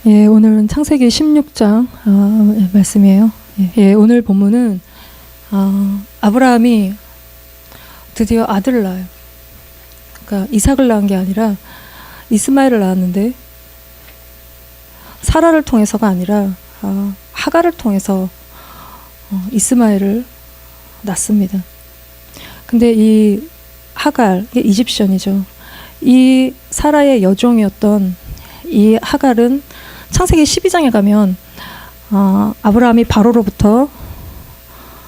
예, 오늘은 창세기 16장 말씀이에요. 예, 오늘 본문은 아브라함이 드디어 아들을 낳아요. 그러니까 이삭을 낳은 게 아니라 이스마엘을 낳았는데 사라를 통해서가 아니라 하갈을 통해서 이스마엘을 낳습니다. 근데 이 하갈, 이게 이집션이죠. 이 사라의 여종이었던 이 하갈은 창세기 12장에 가면 아브라함이 바로로부터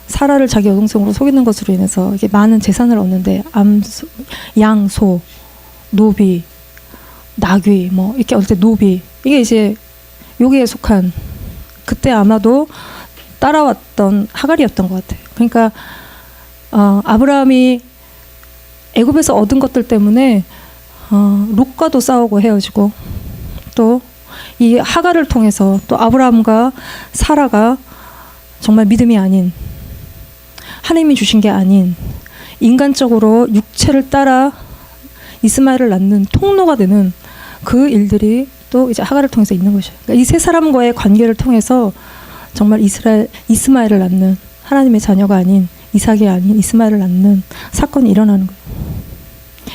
사라를 자기 여동생으로 속이는 것으로 인해서 이게 많은 재산을 얻는데 양, 소, 노비, 나귀 뭐 이렇게 얻을 때 노비 이게 이제 여기에 속한 그때 아마도 따라왔던 하갈이었던 것 같아요. 그러니까 아브라함이 애굽에서 얻은 것들 때문에 롯과도 싸우고 헤어지고 또 이 하갈을 통해서 또 아브라함과 사라가 정말 믿음이 아닌 하나님이 주신 게 아닌 인간적으로 육체를 따라 이스마엘을 낳는 통로가 되는 그 일들이 또 이제 하갈을 통해서 있는 것이에요. 그러니까 이 세 사람과의 관계를 통해서 정말 이스마엘을 낳는 하나님의 자녀가 아닌 이삭이 아닌 이스마엘을 낳는 사건이 일어나는 거예요.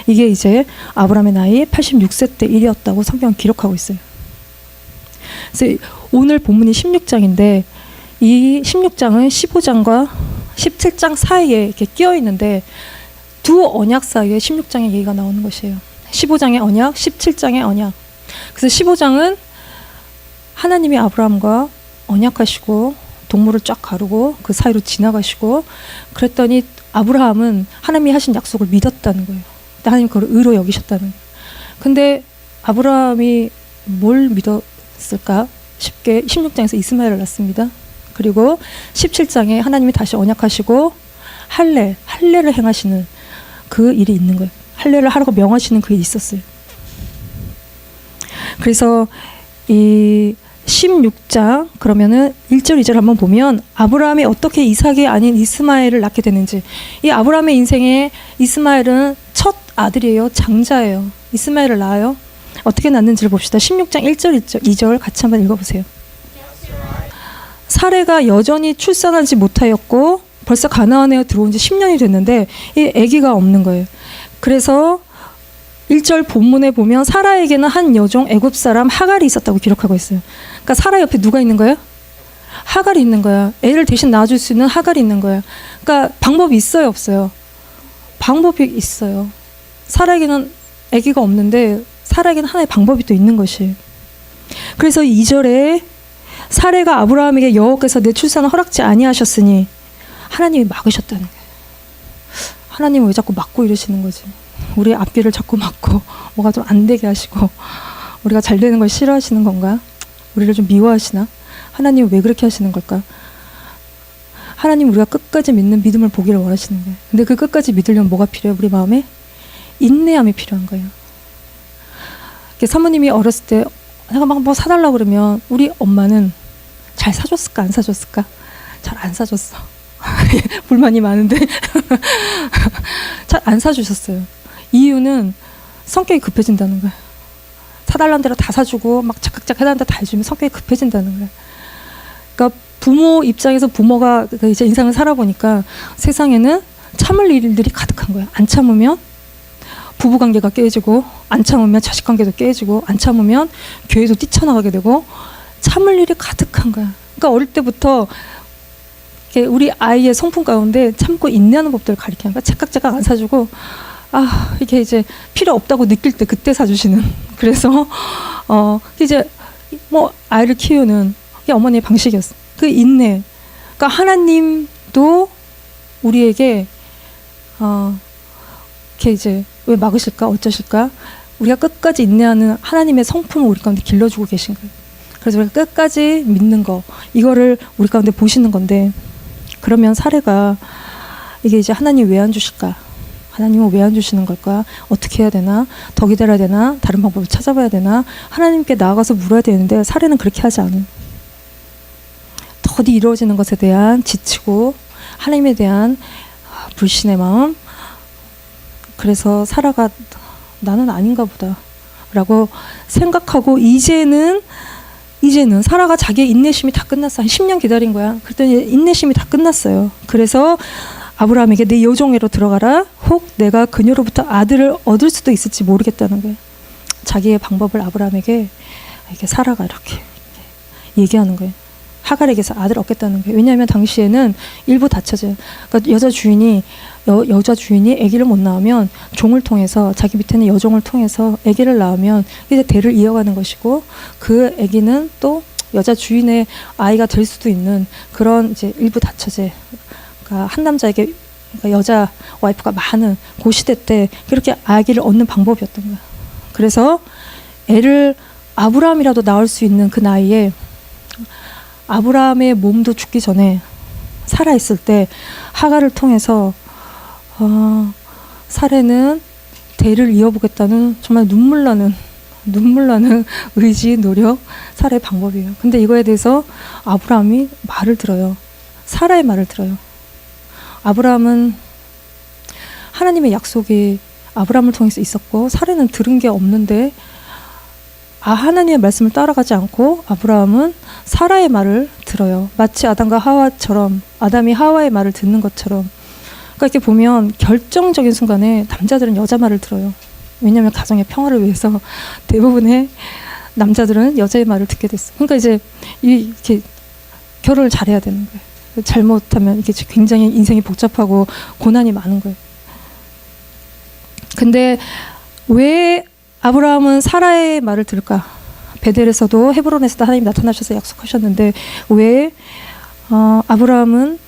이게 이제 아브라함의 나이 86세 때 일이었다고 성경은 기록하고 있어요. 그래서 오늘 본문이 16장인데 이 16장은 15장과 17장 사이에 이렇게 끼어 있는데 두 언약 사이에 16장의 얘기가 나오는 것이에요. 15장의 언약, 17장의 언약. 그래서 15장은 하나님이 아브라함과 언약하시고 동물을 쫙 가르고 그 사이로 지나가시고 그랬더니 아브라함은 하나님이 하신 약속을 믿었다는 거예요. 하나님 그걸 의로 여기셨다는 거예요. 근데 아브라함이 뭘 믿었을까? 쉽게 16장에서 이스마엘을 낳습니다. 그리고 17장에 하나님이 다시 언약하시고 할례를 행하시는 그 일이 있는 거예요. 할례를 하라고 명하시는 그 일이 있었어요. 그래서 이 16장 그러면은 1절 2절 한번 보면 아브라함이 어떻게 이삭이 아닌 이스마엘을 낳게 되는지 이 아브라함의 인생에 이스마엘은 첫 아들이에요. 장자예요. 이스마엘을 낳아요. 어떻게 낳는지를 봅시다. 16장 1절 2절 같이 한번 읽어보세요. 사레가 여전히 출산하지 못하였고 벌써 가나안에 들어온 지 10년이 됐는데 이 아기가 없는 거예요. 그래서 1절 본문에 보면 사라에게는 한 여종 애굽 사람 하갈이 있었다고 기록하고 있어요. 그러니까 사라 옆에 누가 있는 거예요? 하갈이 있는 거야. 애를 대신 낳아줄 수 있는 하갈이 있는 거야. 그러니까 방법이 있어요, 없어요? 방법이 있어요. 사라에게는 아기가 없는데 사라에게는 하나의 방법이 또 있는 것이에요. 그래서 2절에 사레가 아브라함에게 여호와께서 내 출산을 허락지 아니하셨으니 하나님이 막으셨다는 거예요. 하나님은 왜 자꾸 막고 이러시는 거지? 우리 앞길을 자꾸 막고 뭐가 좀 안 되게 하시고 우리가 잘 되는 걸 싫어하시는 건가? 우리를 좀 미워하시나? 하나님은 왜 그렇게 하시는 걸까? 하나님 우리가 끝까지 믿는 믿음을 보기를 원하시는 거예요. 근데 그 끝까지 믿으려면 뭐가 필요해요? 우리 마음에 인내함이 필요한 거예요. 사모님이 어렸을 때 내가 막 뭐 사달라고 그러면 우리 엄마는 잘 사줬을까 안 사줬을까? 잘 안 사줬어. 불만이 많은데 잘 안 사주셨어요. 이유는 성격이 급해진다는 거예요. 사달라는 대로 다 사주고 막 착각착 해달라는 대로 다 해주면 성격이 급해진다는 거예요. 그러니까 부모 입장에서 부모가 이제 인생을 살아보니까 세상에는 참을 일들이 가득한 거예요. 안 참으면 부부관계가 깨지고 안 참으면 자식관계도 깨지고 안 참으면 교회도 뛰쳐나가게 되고 참을 일이 가득한 거야. 그러니까 어릴 때부터 우리 아이의 성품 가운데 참고 인내하는 법들을 가르치는 거야. 착각착각 안 사주고 이게 이제 필요 없다고 느낄 때 그때 사주시는. 그래서 이제 뭐 아이를 키우는 게 어머니의 방식이었어. 그 인내. 그러니까 하나님도 우리에게 이렇게 이제 왜 막으실까 어쩌실까 우리가 끝까지 인내하는 하나님의 성품을 우리 가운데 길러주고 계신 거예요. 그래서 우리가 끝까지 믿는 거 이거를 우리 가운데 보시는 건데 그러면 사례가 이게 이제 하나님 왜 안 주실까? 하나님은 왜 안 주시는 걸까? 어떻게 해야 되나? 더 기다려야 되나? 다른 방법을 찾아봐야 되나? 하나님께 나아가서 물어야 되는데 사례는 그렇게 하지 않은 더디 이루어지는 것에 대한 지치고 하나님에 대한 불신의 마음 그래서 사라가 나는 아닌가 보다 라고 생각하고 이제는 이제는 사라가 자기의 인내심이 다 끝났어. 한 10년 기다린 거야. 그랬더니 인내심이 다 끝났어요. 그래서 아브라함에게 내 여종애로 들어가라. 혹 내가 그녀로부터 아들을 얻을 수도 있을지 모르겠다는 거예요. 자기의 방법을 아브라함에게 이렇게 사라가 이렇게 얘기하는 거예요. 하갈에게서 아들 얻겠다는 거예요. 왜냐하면 당시에는 일부 다처제, 그러니까 여자 주인이 아기를 못 낳으면 종을 통해서, 자기 밑에는 여종을 통해서 아기를 낳으면 이제 대를 이어가는 것이고, 그 아기는 또 여자 주인의 아이가 될 수도 있는 그런 이제 일부 다처제, 그러니까 한 남자에게, 그러니까 여자 와이프가 많은 그 시대 때 그렇게 아기를 얻는 방법이었던 거야. 그래서 애를 아브라함이라도 낳을 수 있는 그 나이에, 아브라함의 몸도 죽기 전에 살아있을 때 하갈을 통해서 사례는 대를 이어보겠다는 정말 눈물 나는 의지, 노력, 사례의 방법이에요. 근데 이거에 대해서 아브라함이 말을 들어요. 사라의 말을 들어요. 아브라함은 하나님의 약속이 아브라함을 통해서 있었고, 사례는 들은 게 없는데 하나님의 말씀을 따라가지 않고 아브라함은 사라의 말을 들어요. 마치 아담과 하와처럼, 아담이 하와의 말을 듣는 것처럼. 그러니까 이렇게 보면 결정적인 순간에 남자들은 여자 말을 들어요. 왜냐하면 가정의 평화를 위해서 대부분의 남자들은 여자의 말을 듣게 됐어. 그러니까 이제 이렇게 결혼을 잘해야 되는 거예요. 잘못하면 이게 굉장히 인생이 복잡하고 고난이 많은 거예요. 근데 왜 아브라함은 사라의 말을 들을까? 베델에서도 헤브론에서도 하나님 나타나셔서 약속하셨는데 왜 아브라함은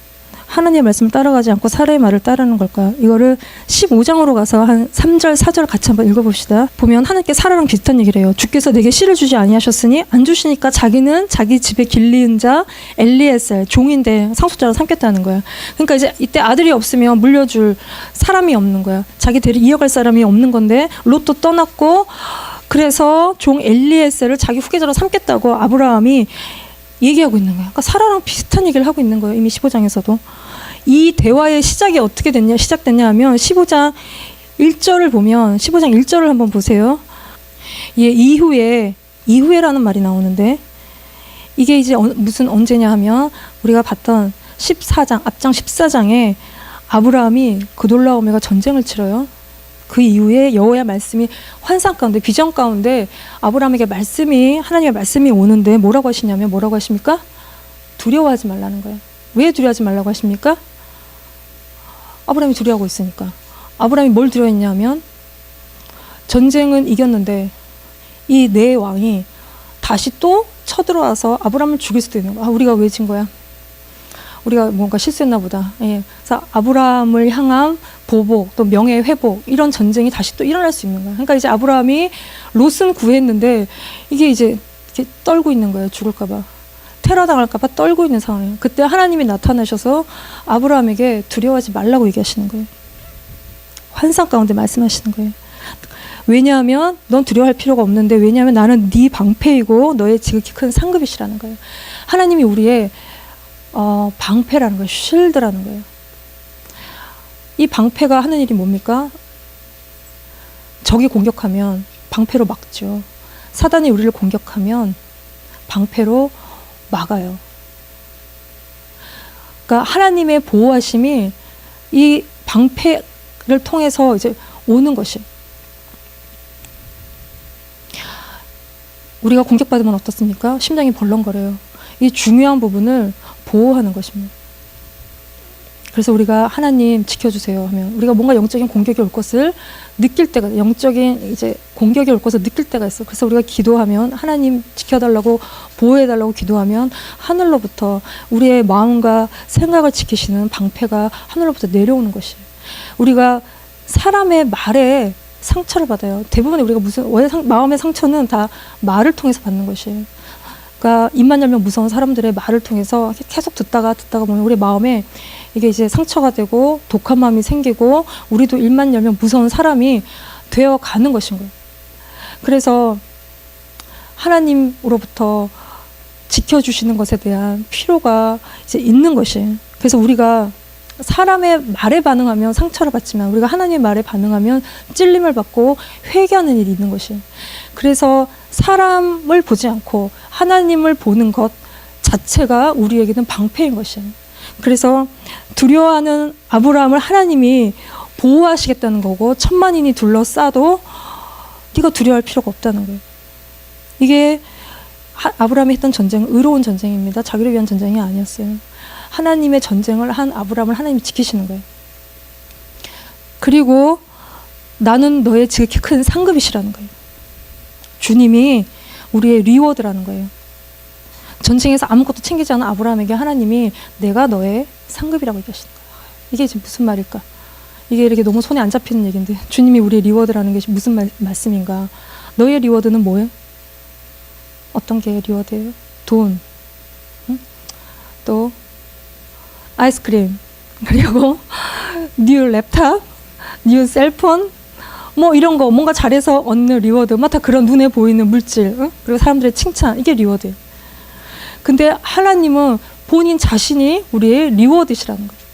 하나님의 말씀을 따라가지 않고 사라의 말을 따르는 걸까? 이거를 15장으로 가서 한 3절, 4절 같이 한번 읽어봅시다. 보면 하나님께 사라랑 비슷한 얘기를 해요. 주께서 내게 씨를 주지 아니하셨으니 안 주시니까 자기는 자기 집에 길리은 자 엘리에셀, 종인데 상속자로 삼겠다는 거야. 그러니까 이제 이때 아들이 없으면 물려줄 사람이 없는 거야. 자기 대를 이어갈 사람이 없는 건데 롯도 떠났고, 그래서 종 엘리에셀을 자기 후계자로 삼겠다고 아브라함이 얘기하고 있는 거야. 그러니까 사라랑 비슷한 얘기를 하고 있는 거예요. 이미 15장에서도. 이 대화의 시작이 어떻게 시작됐냐 하면 15장 1절을 보면, 15장 1절을 한번 보세요. 예, 이후에라는 말이 나오는데, 이게 이제 무슨 언제냐 하면 우리가 봤던 14장, 앞장 14장에 아브라함이 그돌라오메가 전쟁을 치러요. 그 이후에 여호와의 말씀이 환상 가운데, 비전 가운데 아브라함에게 하나님의 말씀이 오는데 뭐라고 하시냐면, 뭐라고 하십니까? 두려워하지 말라는 거예요. 왜 두려워하지 말라고 하십니까? 아브라함이 두려워하고 있으니까. 아브라함이 뭘 두려워했냐면, 전쟁은 이겼는데 이 네 왕이 다시 또 쳐들어와서 아브라함을 죽일 수도 있는 거야. 우리가 왜 진 거야? 우리가 뭔가 실수했나 보다. 예. 그래서 아브라함을 향한 보복, 또 명예 회복, 이런 전쟁이 다시 또 일어날 수 있는 거야. 그러니까 이제 아브라함이 롯은 구했는데 이게 이제 이렇게 떨고 있는 거예요. 죽을까봐, 테러당할까봐 떨고 있는 상황이에요. 그때 하나님이 나타나셔서 아브라함에게 두려워하지 말라고 얘기하시는 거예요. 환상 가운데 말씀하시는 거예요. 왜냐하면 넌 두려워할 필요가 없는데, 왜냐하면 나는 네 방패이고 너의 지극히 큰 상급이시라는 거예요. 하나님이 우리의 방패라는 거예요. 쉴드라는 거예요. 이 방패가 하는 일이 뭡니까? 적이 공격하면 방패로 막죠. 사단이 우리를 공격하면 방패로 막아요. 그러니까 하나님의 보호하심이 이 방패를 통해서 이제 오는 것이, 우리가 공격받으면 어떻습니까? 심장이 벌렁거려요. 이 중요한 부분을 보호하는 것입니다. 그래서 우리가 하나님 지켜주세요 하면, 우리가 뭔가 영적인 공격이 올 것을 느낄 때가, 영적인 이제 공격이 올 것을 느낄 때가 있어. 그래서 우리가 기도하면, 하나님 지켜달라고, 보호해달라고 기도하면 하늘로부터 우리의 마음과 생각을 지키시는 방패가 하늘로부터 내려오는 것이에요. 우리가 사람의 말에 상처를 받아요. 대부분 우리가 마음의 상처는 다 말을 통해서 받는 것이에요. 그러니까 입만 열면 무서운 사람들의 말을 통해서 계속 듣다가 보면 우리 마음에 이게 이제 상처가 되고 독한 마음이 생기고, 우리도 입만 열면 무서운 사람이 되어 가는 것인 거예요. 그래서 하나님으로부터 지켜주시는 것에 대한 필요가 이제 있는 것이에요. 그래서 우리가 사람의 말에 반응하면 상처를 받지만 우리가 하나님의 말에 반응하면 찔림을 받고 회개하는 일이 있는 것이. 그래서 사람을 보지 않고 하나님을 보는 것 자체가 우리에게는 방패인 것이에요. 그래서 두려워하는 아브라함을 하나님이 보호하시겠다는 거고, 천만인이 둘러싸도 네가 두려워할 필요가 없다는 거예요. 이게 아브라함이 했던 전쟁은 의로운 전쟁입니다. 자기를 위한 전쟁이 아니었어요. 하나님의 전쟁을 한 아브라함을 하나님이 지키시는 거예요. 그리고 나는 너의 지극히 큰 상급이시라는 거예요. 주님이 우리의 리워드라는 거예요. 전쟁에서 아무것도 챙기지 않은 아브라함에게 하나님이 내가 너의 상급이라고 얘기하시는 거예요. 이게 지금 무슨 말일까? 이게 이렇게 너무 손에 안 잡히는 얘기인데, 주님이 우리의 리워드라는 게 무슨 말씀인가? 너의 리워드는 뭐예요? 어떤 게 리워드예요? 돈, 응? 또 아이스크림, 그리고 뉴 랩탑, 뉴 셀폰, 뭐 이런 거, 뭔가 잘해서 얻는 리워드, 막 다 그런 눈에 보이는 물질, 응? 그리고 사람들의 칭찬, 이게 리워드예요. 근데 하나님은 본인 자신이 우리의 리워드시라는 거예요.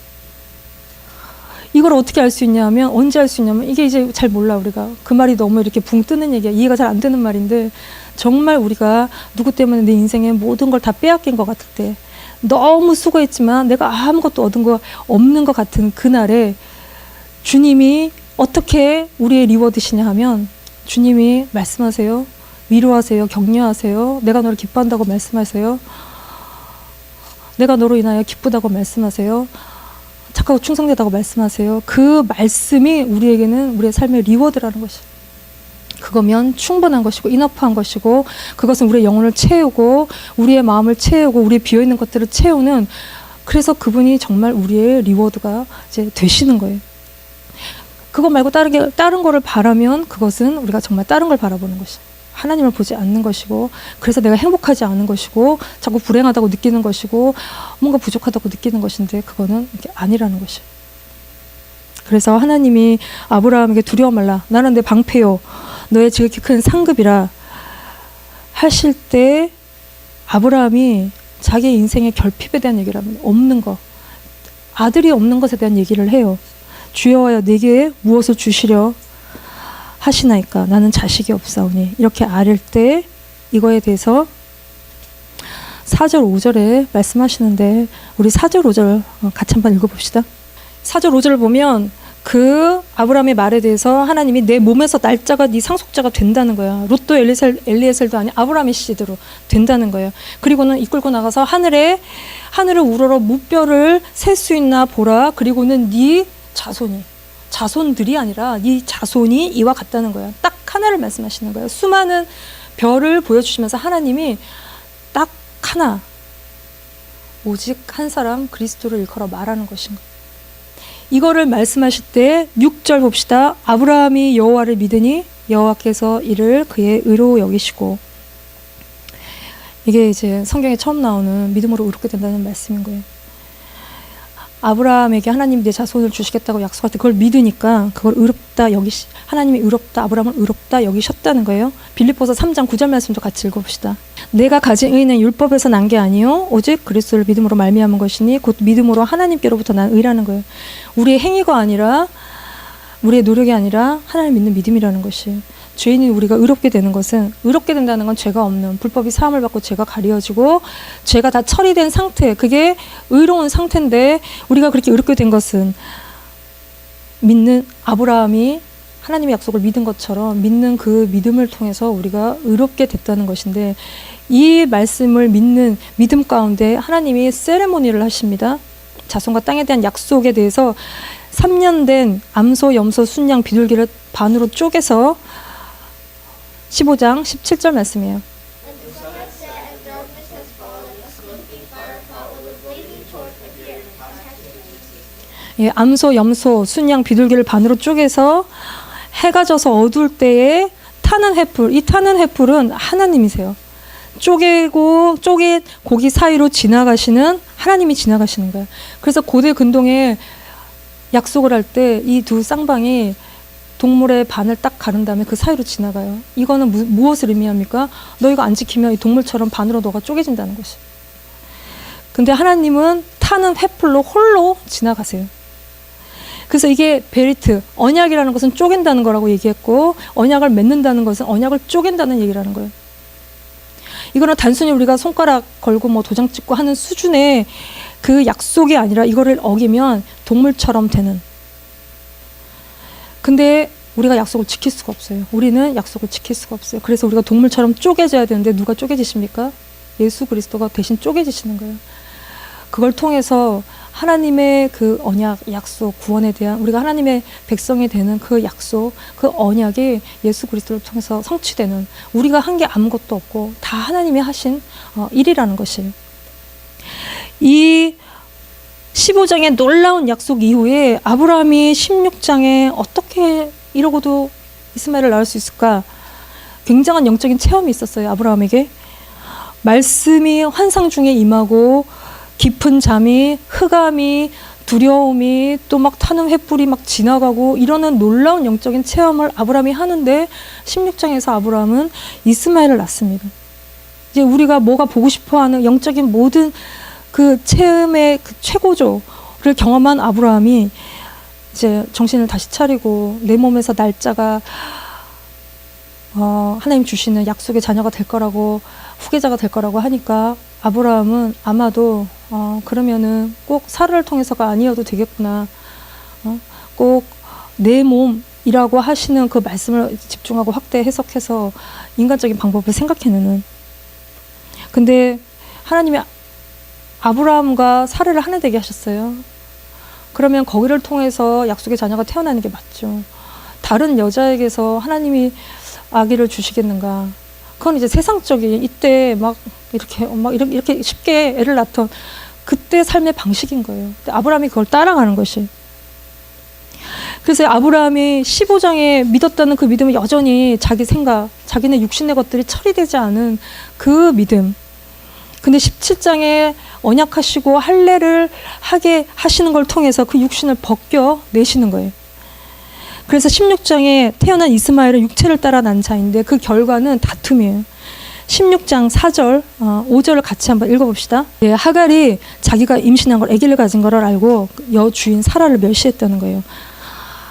이걸 어떻게 알 수 있냐면, 언제 알 수 있냐면, 이게 이제 잘 몰라, 우리가. 그 말이 너무 이렇게 붕 뜨는 얘기야. 이해가 잘 안 되는 말인데, 정말 우리가 누구 때문에 내 인생의 모든 걸 다 빼앗긴 것 같을 때, 너무 수고했지만 내가 아무것도 얻은 거 없는 것 같은 그날에 주님이 어떻게 우리의 리워드시냐 하면, 주님이 말씀하세요. 위로하세요. 격려하세요. 내가 너를 기뻐한다고 말씀하세요. 내가 너로 인하여 기쁘다고 말씀하세요. 착하고 충성되다고 말씀하세요. 그 말씀이 우리에게는 우리의 삶의 리워드라는 것이. 그거면 충분한 것이고 이너프한 것이고, 그것은 우리의 영혼을 채우고 우리의 마음을 채우고 우리의 비어있는 것들을 채우는, 그래서 그분이 정말 우리의 리워드가 이제 되시는 거예요. 그거 말고 다른 거를 바라면 그것은 우리가 정말 다른 걸 바라보는 것이에요. 하나님을 보지 않는 것이고, 그래서 내가 행복하지 않은 것이고, 자꾸 불행하다고 느끼는 것이고, 뭔가 부족하다고 느끼는 것인데, 그거는 이게 아니라는 것이에요. 그래서 하나님이 아브라함에게 두려워 말라, 나는 내 방패요, 너의 지극히 큰 상급이라 하실 때, 아브라함이 자기의 인생의 결핍에 대한 얘기를 합니다. 없는 것, 아들이 없는 것에 대한 얘기를 해요. 주여와여 내게 무엇을 주시려 하시나이까, 나는 자식이 없사오니. 이렇게 아릴 때 이거에 대해서 4절 5절에 말씀하시는데, 우리 4절 5절 같이 한번 읽어봅시다. 4절 5절을 보면 그 아브라함의 말에 대해서 하나님이 내 몸에서 날짜가 네 상속자가 된다는 거야. 롯도 엘리에셀도 아닌 아브라함의 시대로 된다는 거예요. 그리고는 이끌고 나가서 하늘을 우러러 무뼈를 셀 수 있나 보라. 그리고는 네 자손들이 아니라 네 자손이 이와 같다는 거예요. 딱 하나를 말씀하시는 거예요. 수많은 별을 보여주시면서 하나님이 딱 하나, 오직 한 사람 그리스도를 일컬어 말하는 것인 거예요. 이거를 말씀하실 때 6절 봅시다. 아브라함이 여호와를 믿으니 여호와께서 이를 그의 의로 여기시고. 이게 이제 성경에 처음 나오는 믿음으로 의롭게 된다는 말씀인 거예요. 아브라함에게 하나님이 내 자손을 주시겠다고 약속할 때 그걸 믿으니까 그걸 하나님이 의롭다, 아브라함을 의롭다 여기셨다는 거예요. 빌립보서 3장 9절 말씀도 같이 읽어봅시다. 내가 가진 의는 율법에서 난 게 아니요 오직 그리스도를 믿음으로 말미암은 것이니 곧 믿음으로 하나님께로부터 난 의라는 거예요. 우리의 행위가 아니라, 우리의 노력이 아니라 하나님 믿는 믿음이라는 것이. 죄인인 우리가 의롭게 되는 것은, 의롭게 된다는 건 죄가 없는, 불법이 사함을 받고 죄가 가려지고 죄가 다 처리된 상태, 그게 의로운 상태인데, 우리가 그렇게 의롭게 된 것은 믿는 아브라함이 하나님의 약속을 믿은 것처럼 믿는 그 믿음을 통해서 우리가 의롭게 됐다는 것인데, 이 말씀을 믿는 믿음 가운데 하나님이 세레모니를 하십니다. 자손과 땅에 대한 약속에 대해서 3년 된 암소, 염소, 순양, 비둘기를 반으로 쪼개서 15장 17절 말씀이에요. 예, 암소, 염소, 순양, 비둘기를 반으로 쪼개서 해가 져서 어두울 때에 타는 횃불, 이 타는 횃불은 하나님이세요. 쪼개 고기 사이로 지나가시는, 하나님이 지나가시는 거예요. 그래서 고대 근동에 약속을 할 때 이 두 쌍방이 동물의 반을 딱 가른 다음에 그 사이로 지나가요. 이거는 무엇을 의미합니까? 너 이거 안 지키면 이 동물처럼 반으로 너가 쪼개진다는 것이. 근데 하나님은 타는 횃불로 홀로 지나가세요. 그래서 이게 베리트, 언약이라는 것은 쪼갠다는 거라고 얘기했고, 언약을 맺는다는 것은 언약을 쪼갠다는 얘기라는 거예요. 이거는 단순히 우리가 손가락 걸고 뭐 도장 찍고 하는 수준의 그 약속이 아니라 이거를 어기면 동물처럼 되는. 근데 우리가 약속을 지킬 수가 없어요. 우리는 약속을 지킬 수가 없어요. 그래서 우리가 동물처럼 쪼개져야 되는데 누가 쪼개지십니까? 예수 그리스도가 대신 쪼개지시는 거예요. 그걸 통해서 하나님의 그 언약, 약속, 구원에 대한 우리가 하나님의 백성이 되는 그 약속, 그 언약이 예수 그리스도를 통해서 성취되는, 우리가 한 게 아무것도 없고 다 하나님이 하신 일이라는 것이에요. 이 15장의 놀라운 약속 이후에 아브라함이 16장에 어떻게 이러고도 이스마엘을 낳을 수 있을까? 굉장한 영적인 체험이 있었어요. 아브라함에게. 말씀이 환상 중에 임하고 깊은 잠이, 흑암이, 두려움이, 또 막 타는 횃불이 막 지나가고 이러는 놀라운 영적인 체험을 아브라함이 하는데 16장에서 아브라함은 이스마엘을 낳습니다. 이제 우리가 뭐가 보고 싶어하는 영적인 모든 그 체험의 그 최고조를 경험한 아브라함이 이제 정신을 다시 차리고 내 몸에서 날짜가 하나님 주시는 약속의 자녀가 될 거라고, 후계자가 될 거라고 하니까 아브라함은 아마도 그러면은 꼭 사라를 통해서가 아니어도 되겠구나. 꼭 내 몸이라고 하시는 그 말씀을 집중하고 확대 해석해서 인간적인 방법을 생각해내는. 근데 하나님이 아브라함과 사라를 하나 되게 하셨어요. 그러면 거기를 통해서 약속의 자녀가 태어나는 게 맞죠. 다른 여자에게서 하나님이 아기를 주시겠는가? 그건 이제 세상적인, 이때 막 이렇게 쉽게 애를 낳던 그때 삶의 방식인 거예요. 아브라함이 그걸 따라가는 것이. 그래서 아브라함이 15장에 믿었다는 그 믿음은 여전히 자기 생각, 자기네 육신의 것들이 처리되지 않은 그 믿음. 근데 17장에 언약하시고 할례를 하게 하시는 걸 통해서 그 육신을 벗겨내시는 거예요. 그래서 16장에 태어난 이스마엘은 육체를 따라 난 자인데 그 결과는 다툼이에요. 16장 4절, 5절을 같이 한번 읽어봅시다. 예, 하갈이 자기가 임신한 걸, 아기를 가진 걸 알고 여주인 사라를 멸시했다는 거예요.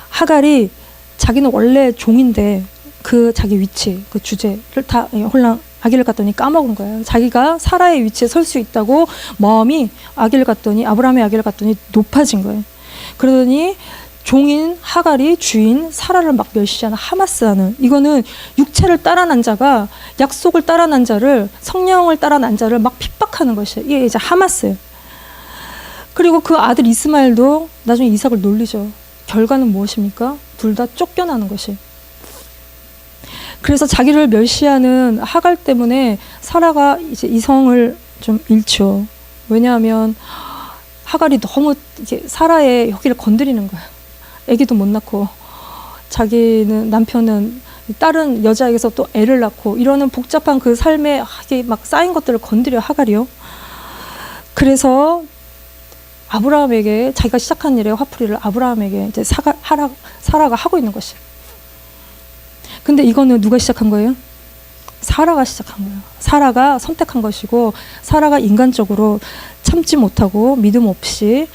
하갈이 자기는 원래 종인데 그 자기 위치, 그 주제를 다 홀랑 아기를 갖더니 까먹은 거예요. 자기가 사라의 위치에 설 수 있다고 마음이 아기를 갖더니, 아브라함의 아기를 갖더니 높아진 거예요. 그러더니 종인 하갈이 주인 사라를 막 멸시하는, 하마스하는, 이거는 육체를 따라 난 자가 약속을 따라 난 자를, 성령을 따라 난 자를 막 핍박하는 것이에요. 이게 이제 하마스예요. 그리고 그 아들 이스마엘도 나중에 이삭을 놀리죠. 결과는 무엇입니까? 둘 다 쫓겨나는 것이. 그래서 자기를 멸시하는 하갈 때문에 사라가 이제 이성을 좀 잃죠. 왜냐하면 하갈이 너무 이렇게 사라의 혁기를 건드리는 거예요. 아기도 못 낳고 자기는, 남편은 다른 여자에게서 또 애를 낳고 이러는 복잡한 그 삶에 막 쌓인 것들을 건드려 하갈이요. 그래서 아브라함에게, 자기가 시작한 일의 화풀이를 아브라함에게 이제 사라가 하고 있는 것이. 근데 이거는 누가 시작한 거예요? 사라가 시작한 거예요. 사라가 선택한 것이고, 사라가 인간적으로 참지 못하고 믿음 없이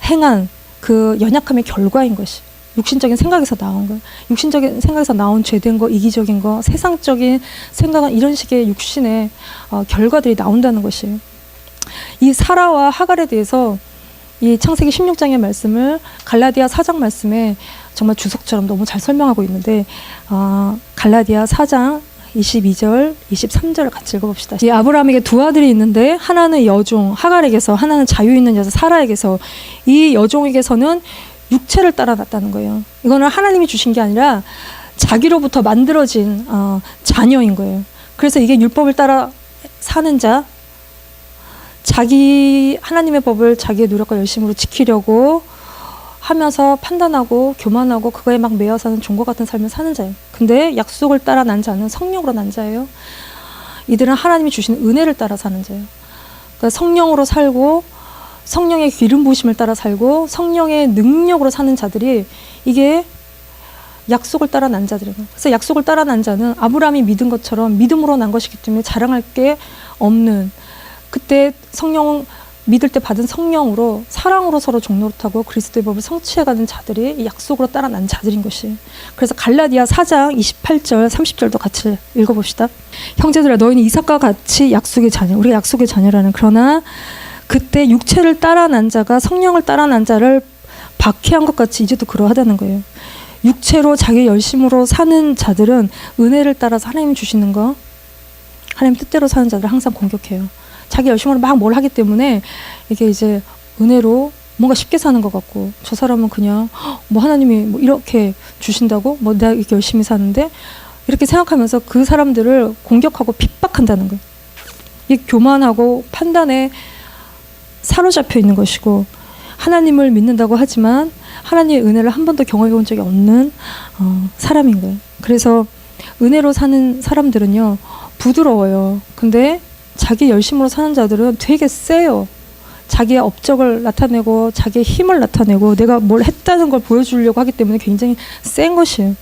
행한 그 연약함의 결과인 것이. 육신적인 생각에서 나온 거예요. 육신적인 생각에서 나온 죄된 거, 이기적인 거, 세상적인 생각은 이런 식의 육신의 결과들이 나온다는 것이에요. 이 사라와 하갈에 대해서 이 창세기 16장의 말씀을 갈라디아 4장 말씀에 정말 주석처럼 너무 잘 설명하고 있는데, 갈라디아 4장 22절, 23절을 같이 읽어봅시다. 이 아브라함에게 두 아들이 있는데 하나는 여종 하갈에게서, 하나는 자유 있는 여자 사라에게서. 이 여종에게서는 육체를 따라 났다는 거예요. 이거는 하나님이 주신 게 아니라 자기로부터 만들어진 자녀인 거예요. 그래서 이게 율법을 따라 사는 자, 자기 하나님의 법을 자기의 노력과 열심으로 지키려고 하면서 판단하고 교만하고 그거에 막 매여 사는 종과 같은 삶을 사는 자예요. 근데 약속을 따라 난 자는 성령으로 난 자예요. 이들은 하나님이 주신 은혜를 따라 사는 자예요. 그러니까 성령으로 살고 성령의 기름 부으심을 따라 살고 성령의 능력으로 사는 자들이, 이게 약속을 따라 난 자들이에요. 그래서 약속을 따라 난 자는 아브라함이 믿은 것처럼 믿음으로 난 것이기 때문에 자랑할 게 없는, 그때 성령 믿을 때 받은 성령으로 사랑으로 서로 종노릇하고 그리스도의 법을 성취해가는 자들이 이 약속으로 따라 난 자들인 것이. 그래서 갈라디아 4장 28절 30절도 같이 읽어봅시다. 형제들아 너희는 이삭과 같이 약속의 자녀, 우리가 약속의 자녀라는, 그러나 그때 육체를 따라 난 자가 성령을 따라 난 자를 박해한 것 같이 이제도 그러하다는 거예요. 육체로 자기 열심으로 사는 자들은 은혜를 따라서 하나님 주시는 거, 하나님 뜻대로 사는 자들을 항상 공격해요. 자기 열심으로 막 뭘 하기 때문에 이게 이제 은혜로 뭔가 쉽게 사는 것 같고, 저 사람은 그냥 뭐 하나님이 뭐 이렇게 주신다고 뭐 내가 이렇게 열심히 사는데, 이렇게 생각하면서 그 사람들을 공격하고 핍박한다는 거예요. 이 교만하고 판단에 사로잡혀 있는 것이고, 하나님을 믿는다고 하지만 하나님의 은혜를 한 번도 경험해 본 적이 없는 사람인 거예요. 그래서 은혜로 사는 사람들은요 부드러워요. 근데 자기 열심으로 사는 자들은 되게 세요. 자기의 업적을 나타내고 자기의 힘을 나타내고 내가 뭘 했다는 걸 보여주려고 하기 때문에 굉장히 센 것이에요.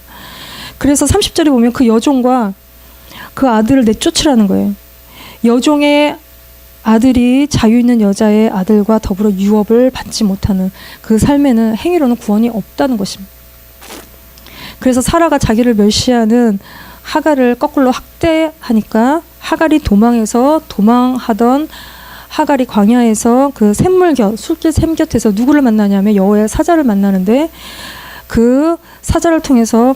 그래서 30절에 보면 그 여종과 그 아들을 내쫓으라는 거예요. 여종의 아들이 자유 있는 여자의 아들과 더불어 유업을 받지 못하는 그 삶에는 행위로는 구원이 없다는 것입니다. 그래서 사라가 자기를 멸시하는 하갈을 거꾸로 학대하니까 하갈이 도망하던 하갈이 광야에서 그 술길 샘 곁에서 누구를 만나냐면 여호와의 사자를 만나는데, 그 사자를 통해서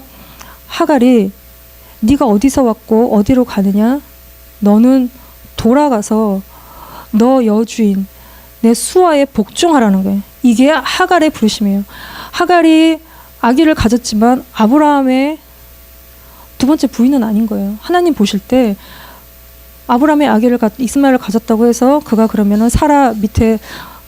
하갈이 네가 어디서 왔고 어디로 가느냐? 너는 돌아가서 너 여주인 내 수하에 복종하라는 거예요. 이게 하갈의 부르심이에요. 하갈이 아기를 가졌지만 아브라함의 두 번째 부인은 아닌 거예요. 하나님 보실 때 아브라함의 이스마엘을 가졌다고 해서 그가 그러면은 사라 밑에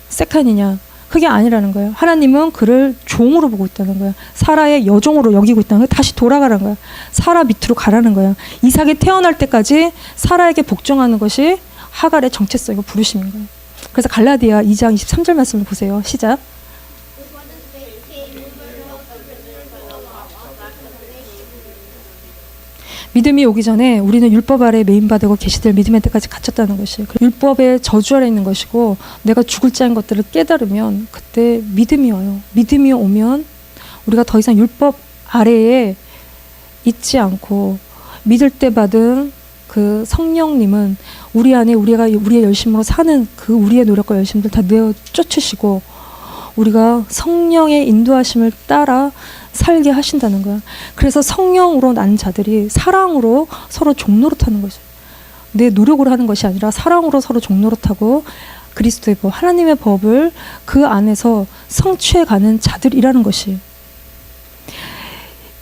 세칸이냐? 그게 아니라는 거예요. 하나님은 그를 종으로 보고 있다는 거예요. 사라의 여종으로 여기고 있다는 거예요. 다시 돌아가라는 거예요. 사라 밑으로 가라는 거예요. 이삭이 태어날 때까지 사라에게 복종하는 것이 하갈의 정체성이고 부르심인 거예요. 그래서 갈라디아 2장 23절 말씀을 보세요. 시작. 믿음이 오기 전에 우리는 율법 아래 매인받고 계시될 믿음의 때까지 갇혔다는 것이, 율법의 저주 아래 있는 것이고, 내가 죽을 자인 것들을 깨달으면 그때 믿음이 와요. 믿음이 오면 우리가 더 이상 율법 아래에 있지 않고 믿을 때 받은 그 성령님은 우리 안에 우리의 열심으로 사는 그 우리의 노력과 열심들 다 내어 쫓으시고 우리가 성령의 인도하심을 따라 살게 하신다는 거야. 그래서 성령으로 난 자들이 사랑으로 서로 종노릇하는 거죠. 내 노력으로 하는 것이 아니라 사랑으로 서로 종노릇하고 그리스도의 법, 하나님의 법을 그 안에서 성취해가는 자들이라는 것이,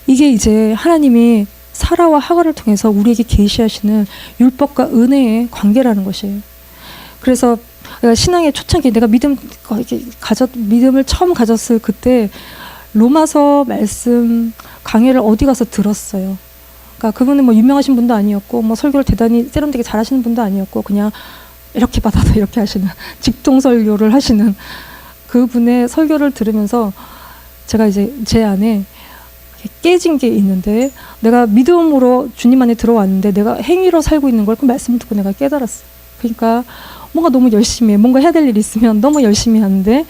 이게 이제 하나님이 사라와 하갈을 통해서 우리에게 계시하시는 율법과 은혜의 관계라는 것이에요. 그래서 신앙의 초창기, 내가 믿음을 처음 가졌을 그때 로마서 말씀 강의를 어디 가서 들었어요. 그러니까 그분은 뭐 유명하신 분도 아니었고, 뭐 설교를 대단히 세련되게 잘하시는 분도 아니었고, 그냥 이렇게 받아서 이렇게 하시는 직통 설교를 하시는 그분의 설교를 들으면서 제가 이제 제 안에 깨진 게 있는데, 내가 믿음으로 주님 안에 들어왔는데 내가 행위로 살고 있는 걸 그 말씀을 듣고 내가 깨달았어요. 그러니까 뭔가 너무 열심히 해. 뭔가 해야 될 일이 있으면 너무 열심히 하는데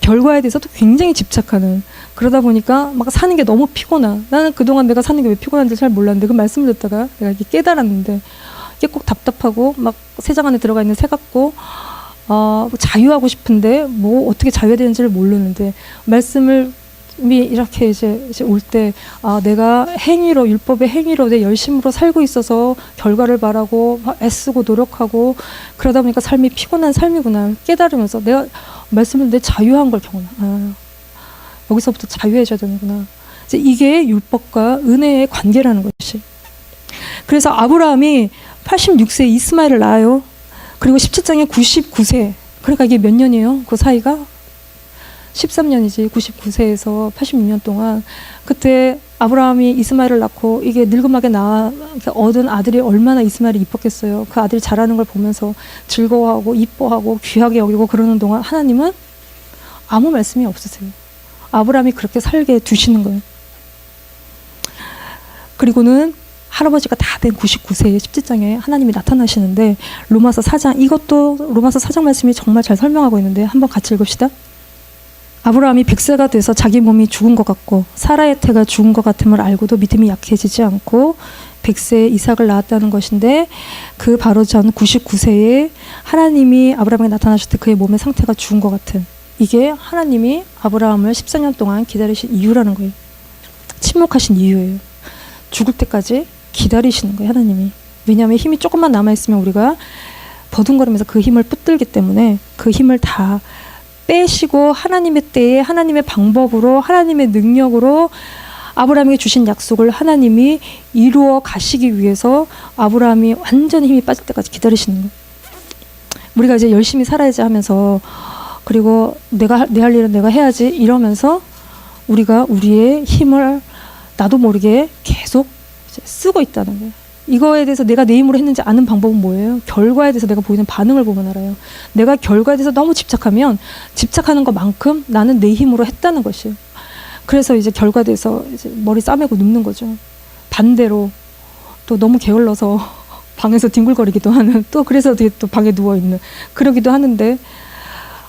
결과에 대해서도 굉장히 집착하는, 그러다 보니까 막 사는 게 너무 피곤하. 나는 그동안 내가 사는 게 왜 피곤한지 잘 몰랐는데 그 말씀을 듣다가 내가 이렇게 깨달았는데, 이게 꼭 답답하고 막 세상 안에 들어가 있는 새 같고 자유하고 싶은데 뭐 어떻게 자유해야 되는지를 모르는데, 말씀을 이렇게 이제 올 때 내가 행위로, 율법의 행위로 내 열심으로 살고 있어서 결과를 바라고 애쓰고 노력하고 그러다 보니까 삶이 피곤한 삶이구나 깨달으면서 내가 말씀을 내 자유한 걸 경험해. 여기서부터 자유해져야 되는구나. 이제 이게 율법과 은혜의 관계라는 것이. 그래서 아브라함이 86세에 이스마엘을 낳아요. 그리고 17장에 99세. 그러니까 이게 몇 년이에요? 그 사이가? 13년이지. 99세에서 86년 동안. 그때 아브라함이 이스마엘을 낳고 이게 늙음하게 얻은 아들이 얼마나 이스마엘이 이뻤겠어요. 그 아들이 자라는 걸 보면서 즐거워하고 이뻐하고 귀하게 여기고 그러는 동안 하나님은 아무 말씀이 없으세요. 아브라함이 그렇게 살게 두시는 거예요. 그리고는 할아버지가 다 된 99세의 십지장에 하나님이 나타나시는데 로마서 4장, 이것도 로마서 4장 말씀이 정말 잘 설명하고 있는데 한번 같이 읽읍시다. 아브라함이 100세가 돼서 자기 몸이 죽은 것 같고 사라의 태가 죽은 것 같음을 알고도 믿음이 약해지지 않고 100세에 이삭을 낳았다는 것인데, 그 바로 전 99세에 하나님이 아브라함에게 나타나실 때 그의 몸의 상태가 죽은 것 같은, 이게 하나님이 아브라함을 14년 동안 기다리신 이유라는 거예요. 침묵하신 이유예요. 죽을 때까지 기다리시는 거예요, 하나님이. 왜냐하면 힘이 조금만 남아있으면 우리가 버둥거리면서 그 힘을 붙들기 때문에 그 힘을 다 빼시고 하나님의 때에 하나님의 방법으로 하나님의 능력으로 아브라함에게 주신 약속을 하나님이 이루어 가시기 위해서 아브라함이 완전히 힘이 빠질 때까지 기다리시는 거예요. 우리가 이제 열심히 살아야지 하면서, 그리고 내 할 일은 내가 해야지 이러면서 우리가 우리의 힘을 나도 모르게 계속 쓰고 있다는 거예요. 이거에 대해서 내가 내 힘으로 했는지 아는 방법은 뭐예요? 결과에 대해서 내가 보이는 반응을 보면 알아요. 내가 결과에 대해서 너무 집착하면 집착하는 것만큼 나는 내 힘으로 했다는 것이에요. 그래서 이제 결과에 대해서 이제 머리 싸매고 눕는 거죠. 반대로 또 너무 게을러서 방에서 뒹굴거리기도 하는, 또 그래서 또 방에 누워있는, 그러기도 하는데,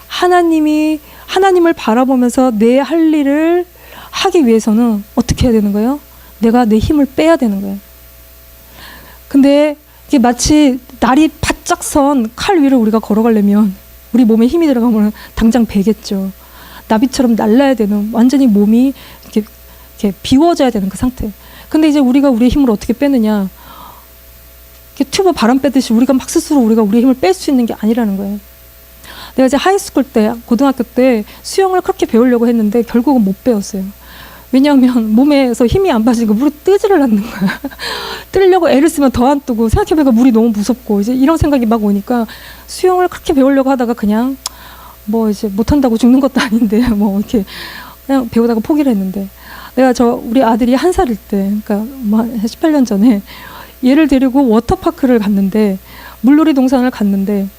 하나님을 바라보면서 내 할 일을 하기 위해서는 어떻게 해야 되는 거예요? 내가 내 힘을 빼야 되는 거예요. 근데 이게 마치 날이 바짝 선 칼 위를 우리가 걸어가려면 우리 몸에 힘이 들어가면 당장 베겠죠. 나비처럼 날라야 되는, 완전히 몸이 이렇게 비워져야 되는 그 상태. 근데 이제 우리가 우리의 힘을 어떻게 빼느냐? 이렇게 튜브 바람 빼듯이 우리가 막 스스로 우리가 우리의 힘을 뺄 수 있는 게 아니라는 거예요. 내가 이제 하이스쿨 때, 고등학교 때 수영을 그렇게 배우려고 했는데 결국은 못 배웠어요. 왜냐하면 몸에서 힘이 안 빠지니까 물이 뜨지를 않는 거야. 뜨려고 애를 쓰면 더 안 뜨고, 생각해보니까 물이 너무 무섭고, 이제 이런 생각이 막 오니까 수영을 그렇게 배우려고 하다가 그냥 뭐 이제 못한다고 죽는 것도 아닌데 뭐 이렇게 그냥 배우다가 포기를 했는데, 내가 우리 아들이 1살일 때, 그러니까 뭐 18년 전에 얘를 데리고 워터파크를 갔는데, 물놀이 동산을 갔는데,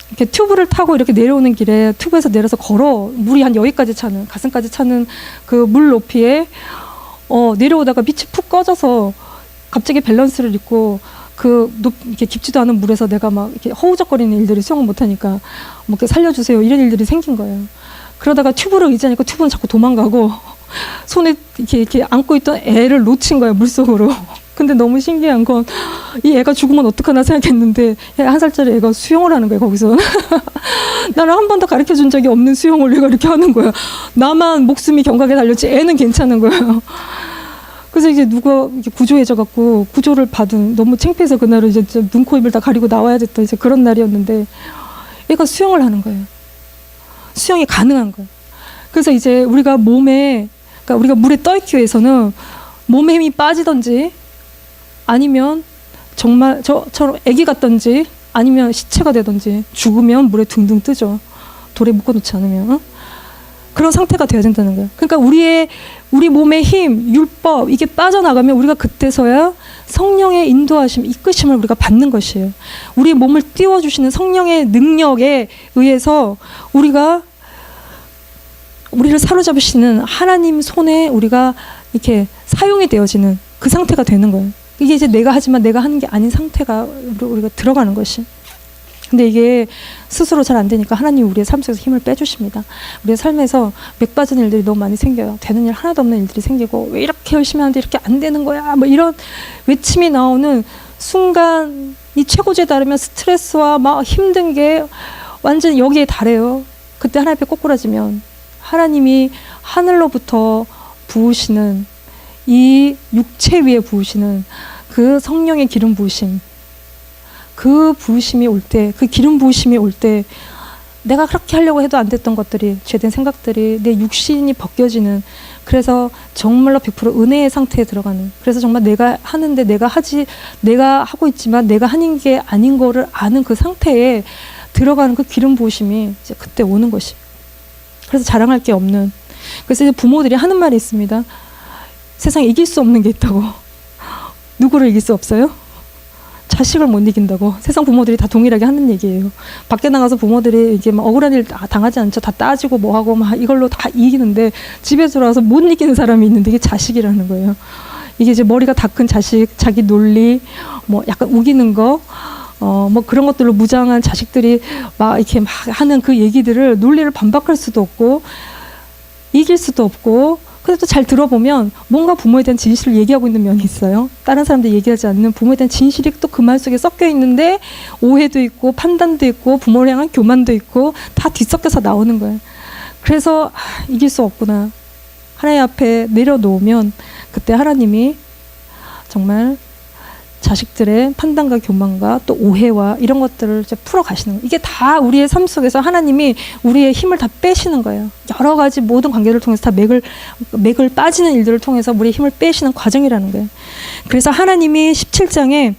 이렇게 튜브를 타고 이렇게 내려오는 길에 튜브에서 내려서 걸어, 물이 한 여기까지 차는, 가슴까지 차는 그 물 높이에 내려오다가 빛이 푹 꺼져서 갑자기 밸런스를 잃고 이렇게 깊지도 않은 물에서 내가 막 이렇게 허우적거리는 일들이, 수영을 못하니까 뭐 이렇게 살려주세요 이런 일들이 생긴 거예요. 그러다가 튜브를 의지하니까 튜브는 자꾸 도망가고 손에 이렇게 안고 있던 애를 놓친 거예요, 물속으로. 근데 너무 신기한 건 이 애가 죽으면 어떡하나 생각했는데 1살짜리 애가 수영을 하는 거예요, 거기서. 나는 한 번도 가르쳐준 적이 없는 수영을 얘가 이렇게 하는 거야. 나만 목숨이 경각에 달렸지 애는 괜찮은 거예요. 그래서 이제 누가 이렇게 구조해져갖고 구조를 받은, 너무 창피해서 그날은 이제 눈, 코, 입을 다 가리고 나와야 됐던 이제 그런 날이었는데, 얘가 수영을 하는 거예요. 수영이 가능한 거예요. 그래서 이제 우리가 그러니까 우리가 물에 떠있기 위해서는 몸에 힘이 빠지던지, 아니면 정말 저처럼 애기 같던지, 아니면 시체가 되던지, 죽으면 물에 둥둥 뜨죠. 돌에 묶어놓지 않으면. 그런 상태가 돼야 된다는 거예요. 그러니까 우리 몸의 힘, 율법, 이게 빠져나가면 우리가 그때서야 성령의 인도하심, 이끄심을 우리가 받는 것이에요. 우리 몸을 띄워주시는 성령의 능력에 의해서 우리를 사로잡으시는 하나님 손에 우리가 이렇게 사용이 되어지는 그 상태가 되는 거예요. 이게 이제 내가 하지만 내가 하는 게 아닌 상태가 우리가 들어가는 것이. 근데 이게 스스로 잘 안 되니까 하나님이 우리의 삶 속에서 힘을 빼주십니다. 우리의 삶에서 맥 빠진 일들이 너무 많이 생겨요. 되는 일 하나도 없는 일들이 생기고, 왜 이렇게 열심히 하는데 이렇게 안 되는 거야, 뭐 이런 외침이 나오는 순간, 이 최고조에 따르면 스트레스와 막 힘든 게 완전 여기에 달해요. 그때 하나님 앞에 꼬꾸라지면 하나님이 하늘로부터 부으시는, 이 육체 위에 부으시는 그 성령의 기름 부으심, 그 부으심이 올 때, 그 기름 부으심이 올 때, 내가 그렇게 하려고 해도 안 됐던 것들이, 죄된 생각들이, 내 육신이 벗겨지는, 그래서 정말로 100% 은혜의 상태에 들어가는, 그래서 정말 내가 하는데 내가 하고 있지만 내가 하는 게 아닌 거를 아는 그 상태에 들어가는 그 기름 부으심이 이제 그때 오는 것이. 그래서 자랑할 게 없는. 그래서 이제 부모들이 하는 말이 있습니다. 세상에 이길 수 없는 게 있다고. 누구를 이길 수 없어요? 자식을 못 이긴다고. 세상 부모들이 다 동일하게 하는 얘기예요. 밖에 나가서 부모들이 이게 막 억울한 일 당하지 않죠. 다 따지고 뭐하고 막 이걸로 다 이기는데, 집에 들어와서 못 이기는 사람이 있는데, 이게 자식이라는 거예요. 이게 이제 머리가 다 큰 자식, 자기 논리, 뭐 약간 우기는 거, 뭐 그런 것들로 무장한 자식들이 막 이렇게 막 하는 그 얘기들을 논리를 반박할 수도 없고 이길 수도 없고, 근데 또 잘 들어보면 뭔가 부모에 대한 진실을 얘기하고 있는 면이 있어요. 다른 사람들이 얘기하지 않는 부모에 대한 진실이 또 그 말 속에 섞여 있는데 오해도 있고 판단도 있고 부모를 향한 교만도 있고 다 뒤섞여서 나오는 거예요. 그래서 이길 수 없구나. 하나님 앞에 내려놓으면 그때 하나님이 정말 자식들의 판단과 교만과 또 오해와 이런 것들을 이제 풀어 가시는 거예요. 이게 다 우리의 삶 속에서 하나님이 우리의 힘을 다 빼시는 거예요. 여러 가지 모든 관계를 통해서 다 맥을 빠지는 일들을 통해서 우리의 힘을 빼시는 과정이라는 거예요. 그래서 하나님이 17장에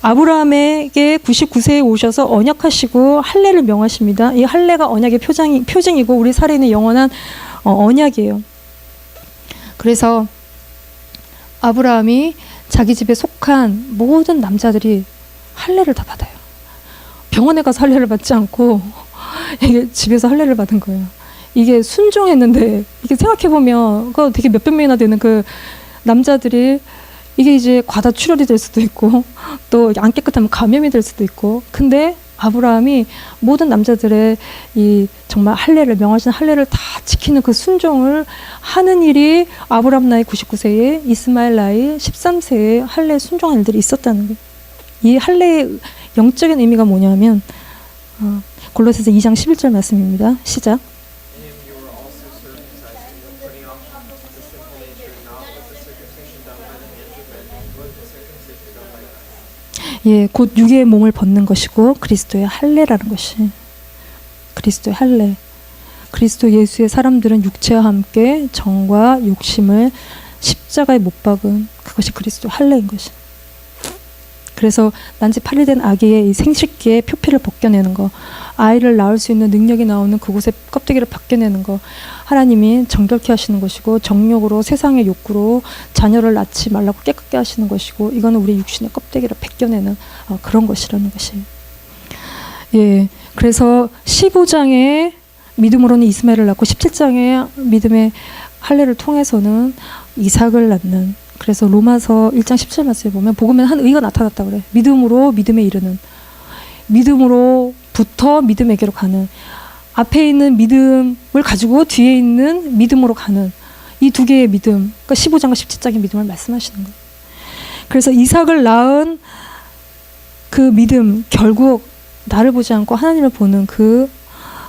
아브라함에게 99세에 오셔서 언약하시고 할례를 명하십니다. 이 할례가 언약의 표징이고 우리 살아있는 영원한 언약이에요. 그래서 아브라함이 자기 집에 속한 모든 남자들이 할례를 다 받아요. 병원에 가서 할례를 받지 않고 이게 집에서 할례를 받은 거예요. 이게 순종했는데, 이게 생각해보면 그거 되게 몇백 명이나 되는 그 남자들이 이게 이제 과다 출혈이 될 수도 있고 또 안 깨끗하면 감염이 될 수도 있고, 근데 아브라함이 모든 남자들의 이 정말 할례를 명하신 할례를 다 지키는 그 순종을 하는 일이 아브라함 나이 99세에 이스마엘 나이 13세에 할례 순종한 일들이 있었다는 거예요. 이 할례의 영적인 의미가 뭐냐면 골로새서 2장 11절 말씀입니다. 시작. 예, 곧 육의 몸을 벗는 것이고 그리스도의 할례라는 것이, 그리스도의 할례. 그리스도 예수의 사람들은 육체와 함께 정과 욕심을 십자가에 못 박은 그것이 그리스도 할례인 것이. 그래서 난지 8일 된 아기의 이 생식기의 표피를 벗겨내는 거, 아이를 낳을 수 있는 능력이 나오는 그곳의 껍데기를 벗겨내는 거, 하나님이 정결케 하시는 것이고 정욕으로 세상의 욕구로 자녀를 낳지 말라고 깨끗게 하시는 것이고, 이거는 우리 육신의 껍데기를 벗겨내는 그런 것이라는 것이. 예, 그래서 15장에 믿음으로는 이스마엘을 낳고 17장에 믿음의 할례를 통해서는 이삭을 낳는, 그래서 로마서 1장 17절 말씀에 보면 복음에 한 의가 나타났다 그래. 믿음으로 믿음에 이르는, 믿음으로부터 믿음에게로 가는, 앞에 있는 믿음을 가지고 뒤에 있는 믿음으로 가는 이 두 개의 믿음, 그러니까 15장과 17장의 믿음을 말씀하시는 거예요. 그래서 이삭을 낳은 그 믿음, 결국 나를 보지 않고 하나님을 보는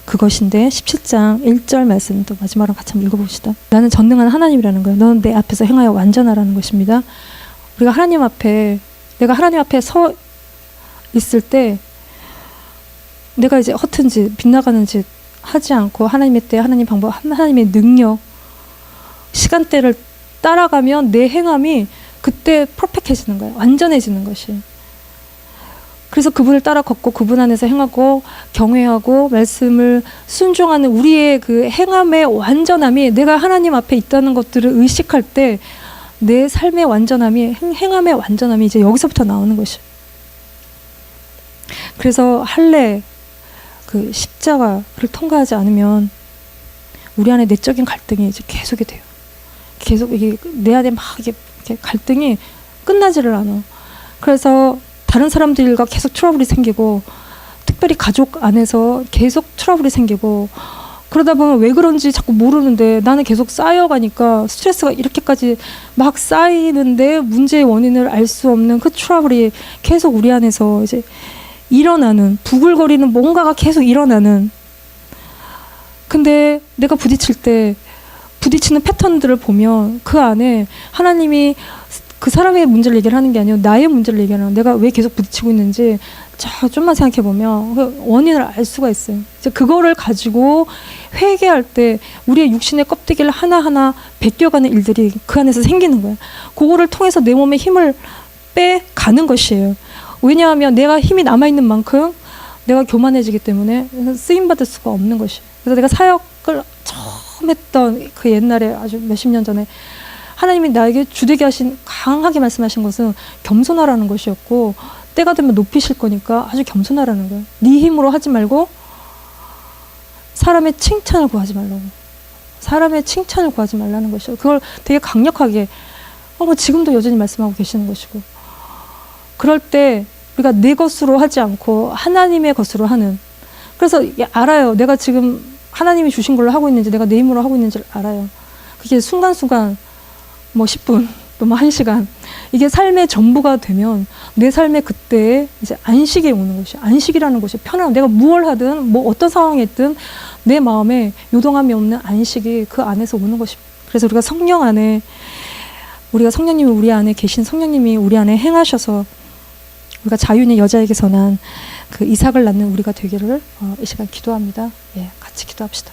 그것인데 17장 1절 말씀 또 마지막으로 같이 한번 읽어봅시다. 나는 전능한 하나님이라는 거예요. 너는 내 앞에서 행하여 완전하라는 것입니다. 우리가 하나님 앞에, 내가 하나님 앞에 서 있을 때 내가 이제 허튼 짓, 빗나가는 짓 하지 않고 하나님의 때, 하나님 방법, 하나님의 능력, 시간대를 따라가면 내 행함이 그때 퍼펙트해지는 거예요. 완전해지는 것이. 그래서 그분을 따라 걷고 그분 안에서 행하고 경외하고 말씀을 순종하는 우리의 그 행함의 완전함이, 내가 하나님 앞에 있다는 것들을 의식할 때 내 삶의 완전함이, 행함의 완전함이 이제 여기서부터 나오는 것이. 그래서 할례, 그 십자가를 통과하지 않으면 우리 안에 내적인 갈등이 이제 계속이 돼요. 계속 이게 내 안에 막 이게 갈등이 끝나지를 않아. 그래서 다른 사람들과 계속 트러블이 생기고, 특별히 가족 안에서 계속 트러블이 생기고, 그러다 보면 왜 그런지 자꾸 모르는데 나는 계속 쌓여가니까 스트레스가 이렇게까지 막 쌓이는데 문제의 원인을 알 수 없는 그 트러블이 계속 우리 안에서 이제 일어나는, 부글거리는 뭔가가 계속 일어나는. 근데 내가 부딪힐 때 부딪히는 패턴들을 보면 그 안에 하나님이 그 사람의 문제를 얘기를 하는 게 아니고 나의 문제를 얘기하는 거예요. 내가 왜 계속 부딪히고 있는지 좀만 생각해보면 그 원인을 알 수가 있어요. 이제 그거를 가지고 회개할 때 우리의 육신의 껍데기를 하나하나 벗겨가는 일들이 그 안에서 생기는 거예요. 그거를 통해서 내 몸에 힘을 빼가는 것이에요. 왜냐하면 내가 힘이 남아있는 만큼 내가 교만해지기 때문에 쓰임받을 수가 없는 것이에요. 그래서 내가 사역을 처음 했던 그 옛날에 아주 몇십 년 전에 하나님이 나에게 주되게 하신, 강하게 말씀하신 것은 겸손하라는 것이었고, 때가 되면 높이실 거니까 아주 겸손하라는 거예요. 네 힘으로 하지 말고 사람의 칭찬을 구하지 말라고. 사람의 칭찬을 구하지 말라는 것이요. 그걸 되게 강력하게, 지금도 여전히 말씀하고 계시는 것이고, 그럴 때 우리가 내 것으로 하지 않고 하나님의 것으로 하는, 그래서 알아요. 내가 지금 하나님이 주신 걸로 하고 있는지, 내가 내 힘으로 하고 있는지를 알아요. 그게 순간순간 10분 또 1시간, 이게 삶의 전부가 되면 내 삶의 그때에 이제 안식이 오는 것이, 안식이라는 것이 편안한, 내가 무엇을 하든 어떤 상황에 있든 내 마음에 요동함이 없는 안식이 그 안에서 오는 것입니다. 그래서 우리가 성령 안에, 우리가 성령님이 우리 안에 계신, 성령님이 우리 안에 행하셔서 우리가 자유인의 여자에게서 난 그 이삭을 낳는 우리가 되기를 이 시간 기도합니다. 같이 기도합시다.